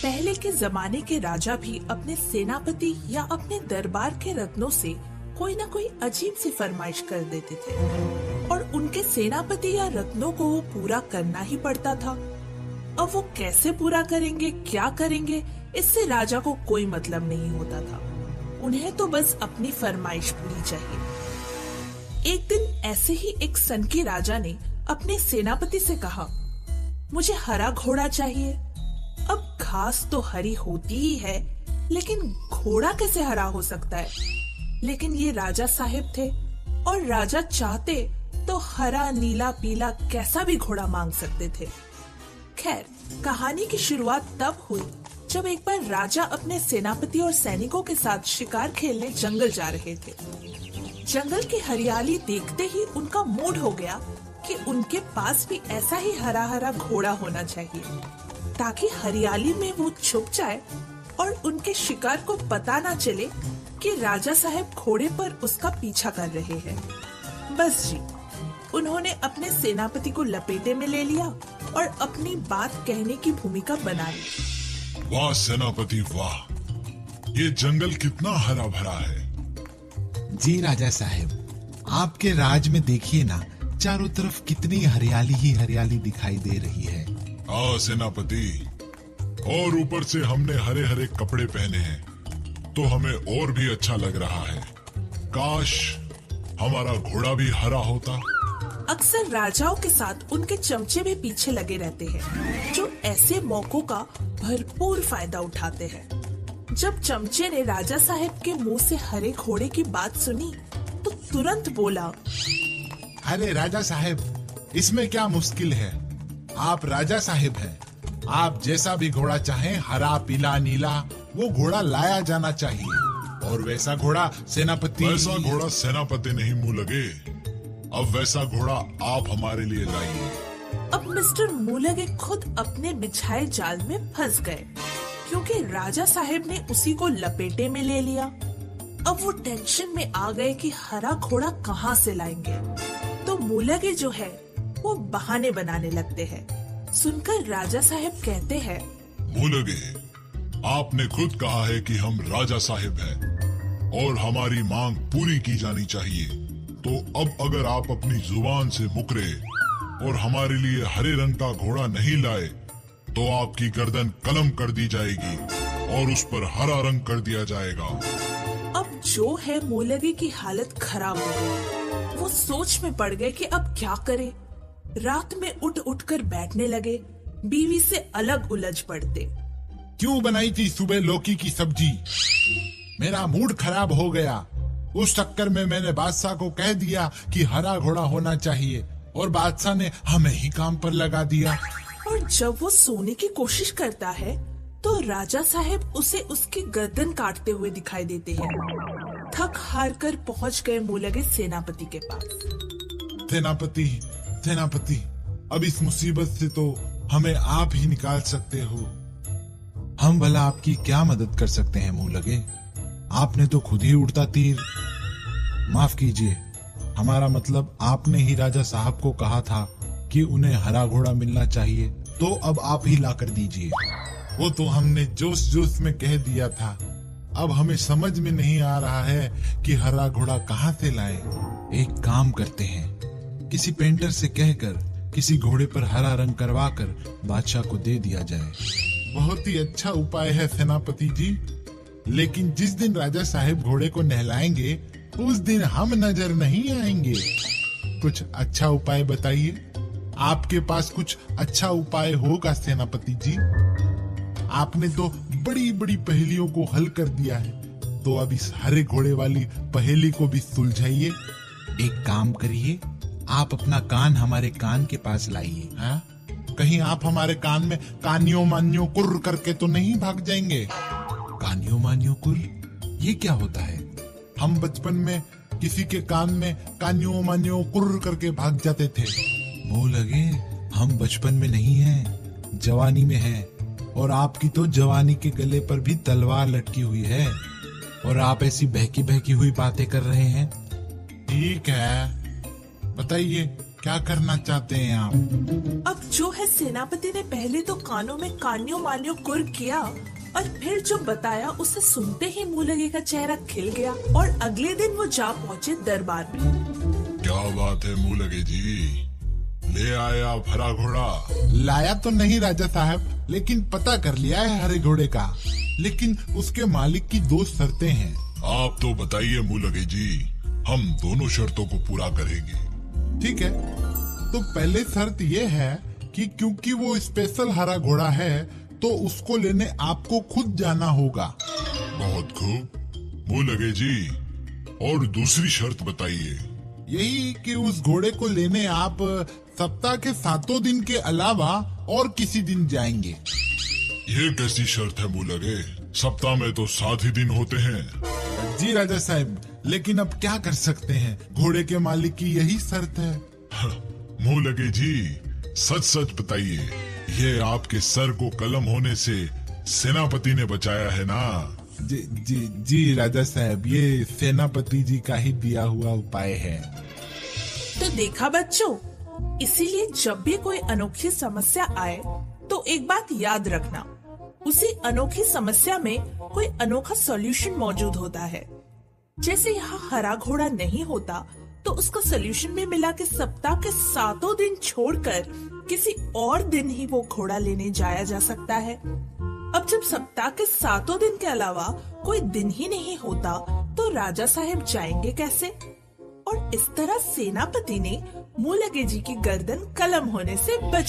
पहले के जमाने के राजा भी अपने सेनापति या अपने दरबार के रत्नों से कोई ना कोई अजीब सी फरमाइश कर देते थे और उनके सेनापति या रत्नों को वो पूरा करना ही पड़ता था। अब वो कैसे पूरा करेंगे, क्या करेंगे, इससे राजा को कोई मतलब नहीं होता था। उन्हें तो बस अपनी फरमाइश पूरी चाहिए। एक दिन ऐसे ही एक सनकी राजा ने अपने सेनापति से कहा, मुझे हरा घोड़ा चाहिए। अब घास तो हरी होती ही है, लेकिन घोड़ा कैसे हरा हो सकता है? लेकिन ये राजा साहब थे और राजा चाहते तो हरा, नीला, पीला कैसा भी घोड़ा मांग सकते थे। खैर, कहानी की शुरुआत तब हुई जब एक बार राजा अपने सेनापति और सैनिकों के साथ शिकार खेलने जंगल जा रहे थे। जंगल की हरियाली देखते ही उनका मूड हो गया कि उनके पास भी ऐसा ही हरा हरा घोड़ा होना चाहिए, ताकि हरियाली में वो छुप जाए और उनके शिकार को पता ना चले कि राजा साहब घोड़े पर उसका पीछा कर रहे हैं। बस जी, उन्होंने अपने सेनापति को लपेटे में ले लिया और अपनी बात कहने की भूमिका बना ली। वाह सेनापति वाह, ये जंगल कितना हरा भरा है। जी राजा साहब, आपके राज में देखिए ना, चारों तरफ कितनी हरियाली ही हरियाली दिखाई दे रही है। हाँ सेनापति, और ऊपर से हमने हरे हरे कपड़े पहने हैं तो हमें और भी अच्छा लग रहा है। काश हमारा घोड़ा भी हरा होता। अक्सर राजाओं के साथ उनके चमचे भी पीछे लगे रहते हैं, जो ऐसे मौकों का भरपूर फायदा उठाते हैं। जब चमचे ने राजा साहब के मुंह से हरे घोड़े की बात सुनी तो तुरंत बोला, अरे राजा साहब, इसमें क्या मुश्किल है? आप राजा साहब हैं। आप जैसा भी घोड़ा चाहें, हरा, पीला, नीला, वो घोड़ा लाया जाना चाहिए। और वैसा घोड़ा सेनापति। वैसा घोड़ा सेनापति नहीं मुंह लगे, अब वैसा घोड़ा आप हमारे लिए लाइए। अब मिस्टर मुलगे खुद अपने बिछाए जाल में फंस गए, क्योंकि राजा साहब ने उसी को लपेटे में ले लिया। अब वो टेंशन में आ गए कि हरा घोड़ा कहाँ से लाएंगे। तो मुलगे जो है वो बहाने बनाने लगते हैं। सुनकर राजा साहब कहते हैं, मुलगे, आपने खुद कहा है कि हम राजा साहब हैं और हमारी मांग पूरी की जानी चाहिए। तो अब अगर आप अपनी जुबान से मुकरे और हमारे लिए हरे रंग का घोड़ा नहीं लाए तो आपकी गर्दन कलम कर दी जाएगी और उस पर हरा रंग कर दिया जाएगा। अब जो है मुलगे की हालत खराब हो गई। वो सोच में पड़ गए कि अब क्या करे। रात में उठ उठ कर बैठने लगे, बीवी से अलग उलझ पड़ते। क्यों बनाई थी सुबह लौकी की सब्जी? मेरा मूड खराब हो गया। उस चक्कर में मैंने बादशाह को कह दिया कि हरा घोड़ा होना चाहिए और बादशाह ने हमें ही काम पर लगा दिया। और जब वो सोने की कोशिश करता है तो राजा साहब उसे उसकी गर्दन काटते हुए दिखाई देते हैं। थक हार कर पहुँच गए मुलगे सेनापति के पास। सेनापति, अब इस मुसीबत से तो हमें आप ही निकाल सकते हो। हम भला आपकी क्या मदद कर सकते हैं मुलगे? आपने तो खुद ही उड़ता तीर। माफ कीजिए, हमारा मतलब आपने ही राजा साहब को कहा था कि उन्हें हरा घोड़ा मिलना चाहिए, तो अब आप ही ला कर दीजिए। वो तो हमने जोश जोश में कह दिया था। अब हमें समझ में नहीं आ रहा है कि हरा घोड़ा कहाँ से लाएं। एक काम करते हैं, किसी पेंटर से कहकर किसी घोड़े पर हरा रंग करवाकर बादशाह को दे दिया जाए। बहुत ही अच्छा उपाय है सेनापति जी, लेकिन जिस दिन राजा साहब घोड़े को नहलाएंगे उस दिन हम नजर नहीं आएंगे। कुछ अच्छा उपाय बताइए। आपके पास कुछ अच्छा उपाय होगा सेनापति जी? आपने तो बड़ी बड़ी पहेलियों को हल कर दिया है, तो अब इस हरे घोड़े वाली पहेली को भी सुलझाइए। एक काम करिए, आप अपना कान हमारे कान के पास लाइए। हाँ? कहीं आप हमारे कान में कानियो मानियो कुर्र करके तो नहीं भाग जाएंगे? कानियो मानियो कुर्र, ये क्या होता है? हम बचपन में किसी के कान में कानियो मानियो कुर्र करके भाग जाते थे। मुंह लगे, हम बचपन में नहीं हैं, जवानी में हैं। और आपकी तो जवानी के गले पर भी तलवार लटकी हुई है और आप ऐसी बहकी बहकी हुई बातें कर रहे हैं। ठीक है, बताइए क्या करना चाहते हैं आप? अब जो है सेनापति ने पहले तो कानों में कान्यो मान्यो कुर किया और फिर जो बताया उसे सुनते ही मुलगे का चेहरा खिल गया और अगले दिन वो जा पहुँचे दरबार में। क्या बात है मुलगे जी, ले आए आप हरा घोड़ा? लाया तो नहीं राजा साहब, लेकिन पता कर लिया है हरे घोड़े का, लेकिन उसके मालिक की 2 शर्तें हैं। आप तो बताइए मुलगे जी, हम दोनों शर्तों को पूरा करेंगे। ठीक है, तो पहले शर्त ये है कि क्योंकि वो स्पेशल हरा घोड़ा है तो उसको लेने आपको खुद जाना होगा। बहुत खूब मुलगे जी, और दूसरी शर्त बताइए। यही कि उस घोड़े को लेने आप सप्ताह के 7 दिन के अलावा और किसी दिन जाएंगे। ये कैसी शर्त है मुलगे? सप्ताह में तो 7 ही दिन होते हैं। जी राजा साहब, लेकिन अब क्या कर सकते हैं, घोड़े के मालिक की यही शर्त है। मुलगे जी, सच सच बताइए, ये आपके सर को कलम होने से सेनापति ने बचाया है ना? जी राजा साहब, ये सेनापति जी का ही दिया हुआ उपाय है। तो देखा बच्चों, इसीलिए जब भी कोई अनोखी समस्या आए तो एक बात याद रखना, उसी अनोखी समस्या में कोई अनोखा सॉल्यूशन मौजूद होता है। जैसे यहाँ हरा घोड़ा नहीं होता तो उसका सॉल्यूशन भी मिला कि सप्ताह के 7 दिन छोड़कर किसी और दिन ही वो घोड़ा लेने जाया जा सकता है। अब जब सप्ताह के 7 दिन के अलावा कोई दिन ही नहीं होता तो राजा साहब जाएंगे कैसे? और इस तरह सेनापति ने मुलगे जी की गर्दन कलम होने से बचा।